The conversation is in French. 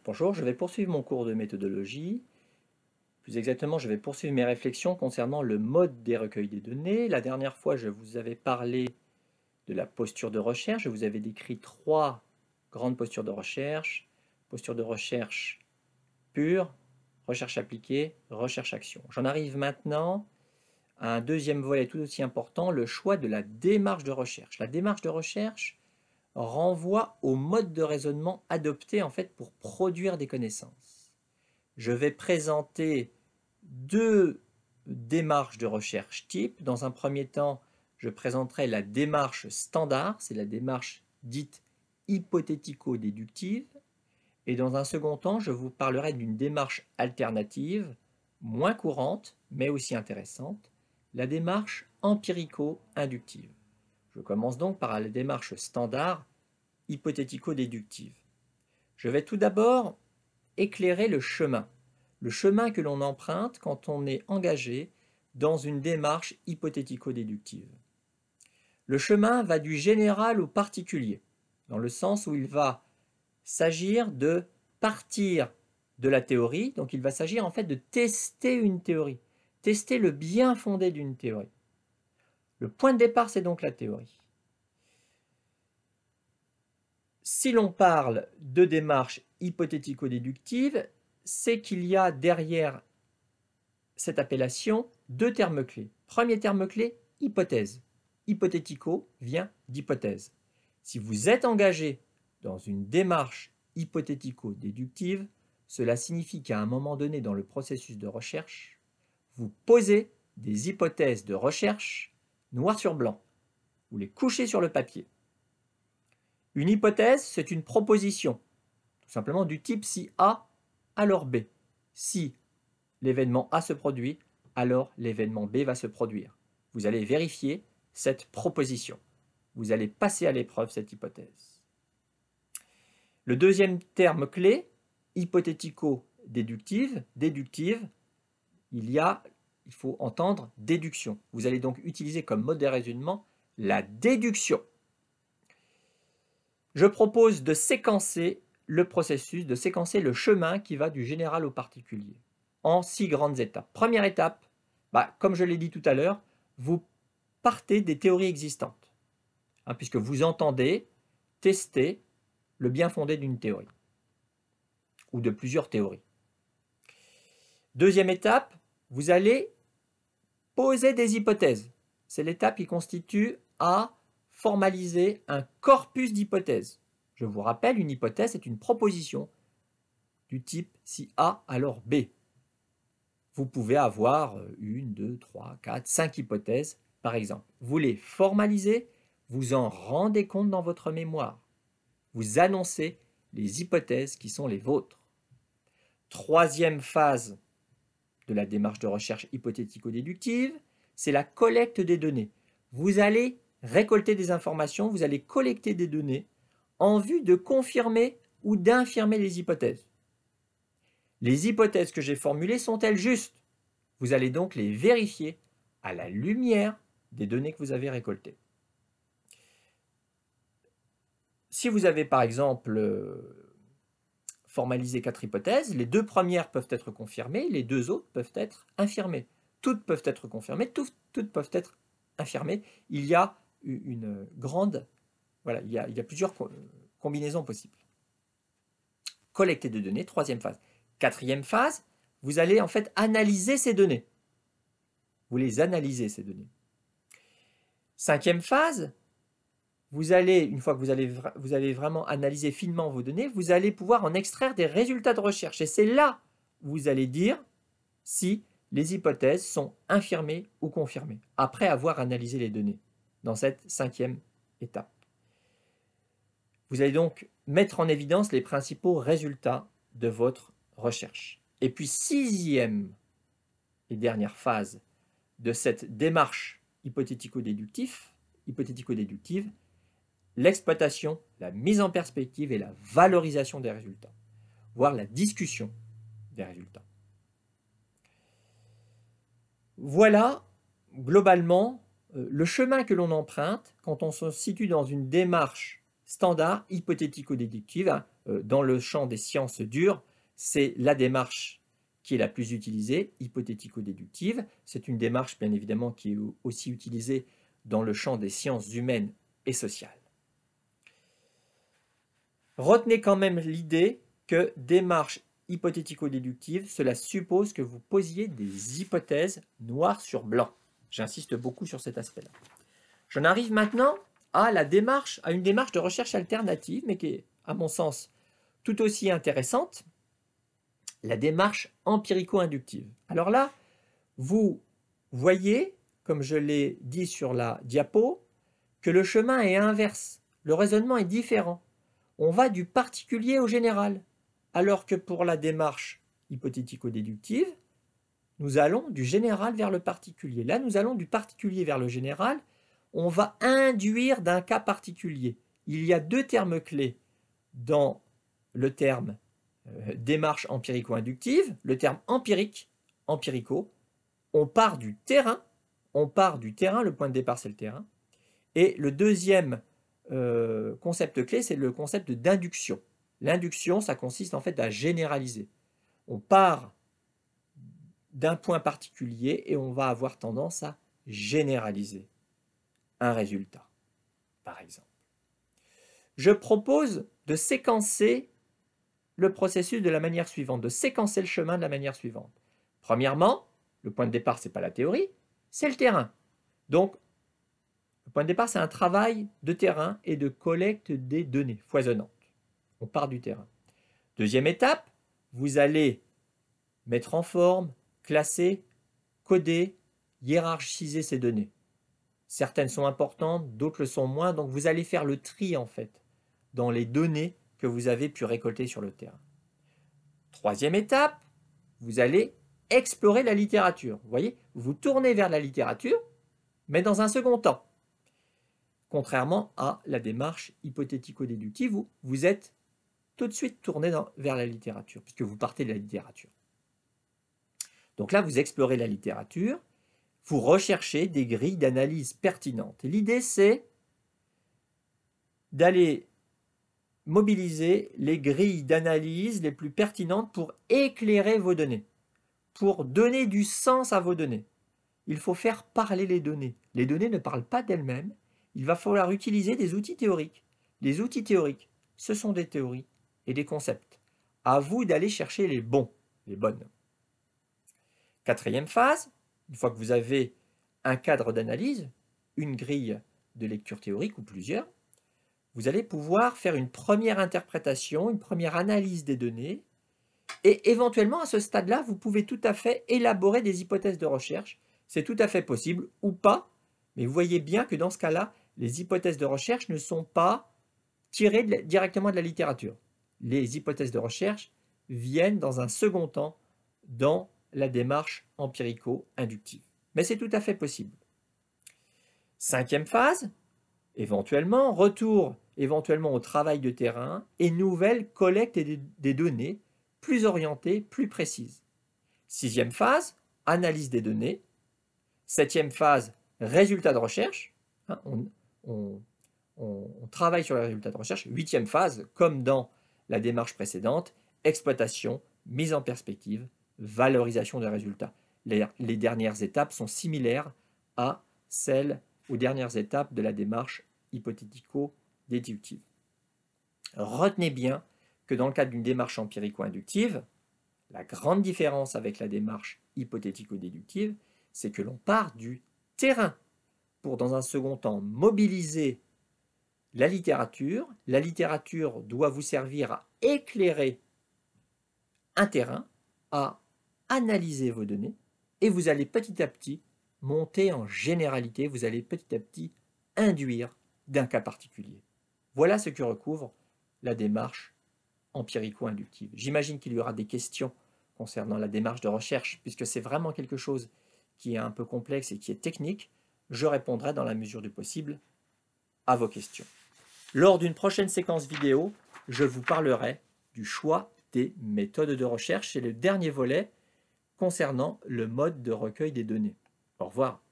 Bonjour, je vais poursuivre mon cours de méthodologie. Plus exactement, je vais poursuivre mes réflexions concernant le mode des recueils des données. La dernière fois, je vous avais parlé de la posture de recherche. Je vous avais décrit trois grandes postures de recherche. Posture de recherche pure, recherche appliquée, recherche-action. J'en arrive maintenant à un deuxième volet tout aussi important, le choix de la démarche de recherche. La démarche de recherche renvoie au mode de raisonnement adopté en fait pour produire des connaissances. Je vais présenter deux démarches de recherche type. Dans un premier temps, je présenterai la démarche standard, c'est la démarche dite hypothético-déductive. Et dans un second temps, je vous parlerai d'une démarche alternative, moins courante, mais aussi intéressante, la démarche empirico-inductive. Je commence donc par la démarche standard hypothético-déductive. Je vais tout d'abord éclairer le chemin que l'on emprunte quand on est engagé dans une démarche hypothético-déductive. Le chemin va du général au particulier, dans le sens où il va s'agir de partir de la théorie, donc il va s'agir en fait de tester une théorie, tester le bien fondé d'une théorie. Le point de départ, c'est donc la théorie. Si l'on parle de démarche hypothético-déductive, c'est qu'il y a derrière cette appellation deux termes clés. Premier terme clé, hypothèse. Hypothético vient d'hypothèse. Si vous êtes engagé dans une démarche hypothético-déductive, cela signifie qu'à un moment donné dans le processus de recherche, vous posez des hypothèses de recherche noir sur blanc. Vous les couchez sur le papier. Une hypothèse, c'est une proposition, tout simplement du type si A, alors B. Si l'événement A se produit, alors l'événement B va se produire. Vous allez vérifier cette proposition. Vous allez passer à l'épreuve cette hypothèse. Le deuxième terme clé, hypothético-déductive, déductive, il faut entendre déduction. Vous allez donc utiliser comme mode de raisonnement la déduction. Je propose de séquencer le processus, de séquencer le chemin qui va du général au particulier en 6 grandes étapes. Première étape, comme je l'ai dit tout à l'heure, vous partez des théories existantes, puisque vous entendez tester le bien fondé d'une théorie ou de plusieurs théories. Deuxième étape, vous allez poser des hypothèses. C'est l'étape qui constitue à formaliser un corpus d'hypothèses. Je vous rappelle, une hypothèse est une proposition du type si A, alors B. Vous pouvez avoir 1, 2, 3, 4, 5 hypothèses, par exemple. Vous les formalisez, vous en rendez compte dans votre mémoire. Vous annoncez les hypothèses qui sont les vôtres. Troisième phase de la démarche de recherche hypothético-déductive, c'est la collecte des données. Vous allez récolter des informations, vous allez collecter des données en vue de confirmer ou d'infirmer les hypothèses. Les hypothèses que j'ai formulées sont-elles justes? Vous allez donc les vérifier à la lumière des données que vous avez récoltées. Si vous avez par exemple formalisé 4 hypothèses, les 2 premières peuvent être confirmées, les 2 autres peuvent être infirmées. Toutes peuvent être confirmées, toutes peuvent être infirmées. Il y a une grande... Voilà, il y a plusieurs combinaisons possibles. Collecter des données, troisième phase. Quatrième phase, vous allez en fait analyser ces données. Vous les analysez, ces données. Cinquième phase, vous allez, une fois que vous avez vraiment analysé finement vos données, vous allez pouvoir en extraire des résultats de recherche. Et c'est là où vous allez dire si les hypothèses sont infirmées ou confirmées, après avoir analysé les données, dans cette cinquième étape. Vous allez donc mettre en évidence les principaux résultats de votre recherche. Et puis, sixième et dernière phase de cette démarche hypothético-déductive, l'exploitation, la mise en perspective et la valorisation des résultats, voire la discussion des résultats. Voilà, globalement, le chemin que l'on emprunte quand on se situe dans une démarche standard hypothético-déductive, dans le champ des sciences dures, c'est la démarche qui est la plus utilisée, hypothético-déductive. C'est une démarche, bien évidemment, qui est aussi utilisée dans le champ des sciences humaines et sociales. Retenez quand même l'idée que démarche hypothético-déductive, cela suppose que vous posiez des hypothèses noir sur blanc. J'insiste beaucoup sur cet aspect-là. J'en arrive maintenant à une démarche de recherche alternative, mais qui est, à mon sens, tout aussi intéressante, la démarche empirico-inductive. Alors là, vous voyez, comme je l'ai dit sur la diapo, que le chemin est inverse, le raisonnement est différent. On va du particulier au général, alors que pour la démarche hypothético-déductive, nous allons du général vers le particulier. Là, nous allons du particulier vers le général. On va induire d'un cas particulier. Il y a deux termes clés dans le terme démarche empirico-inductive, le terme empirique, empirico. On part du terrain, le point de départ c'est le terrain. Et le deuxième concept clé, c'est le concept d'induction. L'induction, ça consiste en fait à généraliser. On part d'un point particulier et on va avoir tendance à généraliser un résultat, par exemple. Je propose de séquencer le processus de la manière suivante, de séquencer le chemin de la manière suivante. Premièrement, le point de départ, ce n'est pas la théorie, c'est le terrain. Donc, le point de départ, c'est un travail de terrain et de collecte des données foisonnantes. On part du terrain. Deuxième étape, vous allez mettre en forme, classer, coder, hiérarchiser ces données. Certaines sont importantes, d'autres le sont moins, donc vous allez faire le tri en fait dans les données que vous avez pu récolter sur le terrain. Troisième étape, vous allez explorer la littérature. Vous voyez, vous tournez vers la littérature, mais dans un second temps. Contrairement à la démarche hypothético-déductive où vous êtes tout de suite tourné vers la littérature, puisque vous partez de la littérature. Donc là, vous explorez la littérature, vous recherchez des grilles d'analyse pertinentes. L'idée, c'est d'aller mobiliser les grilles d'analyse les plus pertinentes pour éclairer vos données, pour donner du sens à vos données. Il faut faire parler les données. Les données ne parlent pas d'elles-mêmes. Il va falloir utiliser des outils théoriques. Les outils théoriques, ce sont des théories et des concepts. À vous d'aller chercher les bons, les bonnes. Quatrième phase, une fois que vous avez un cadre d'analyse, une grille de lecture théorique ou plusieurs, vous allez pouvoir faire une première interprétation, une première analyse des données, et éventuellement à ce stade-là, vous pouvez tout à fait élaborer des hypothèses de recherche. C'est tout à fait possible ou pas, mais vous voyez bien que dans ce cas-là, les hypothèses de recherche ne sont pas tirées directement de la littérature. Les hypothèses de recherche viennent dans un second temps dans la démarche empirico-inductive. Mais c'est tout à fait possible. Cinquième phase, éventuellement, retour éventuellement au travail de terrain et nouvelle collecte des données plus orientées, plus précises. Sixième phase, analyse des données. Septième phase, résultats de recherche. On travaille sur les résultats de recherche. Huitième phase, comme dans la démarche précédente, exploitation, mise en perspective, valorisation des résultats. Les dernières étapes sont similaires à celles aux dernières étapes de la démarche hypothético-déductive. Retenez bien que dans le cadre d'une démarche empirico-inductive, la grande différence avec la démarche hypothético-déductive, c'est que l'on part du terrain pour, dans un second temps, mobiliser la littérature. La littérature doit vous servir à éclairer un terrain, à analyser vos données, et vous allez petit à petit monter en généralité, vous allez petit à petit induire d'un cas particulier. Voilà ce que recouvre la démarche empirico-inductive. J'imagine qu'il y aura des questions concernant la démarche de recherche, puisque c'est vraiment quelque chose qui est un peu complexe et qui est technique. Je répondrai dans la mesure du possible à vos questions. Lors d'une prochaine séquence vidéo, je vous parlerai du choix des méthodes de recherche. C'est le dernier volet concernant le mode de recueil des données. Au revoir.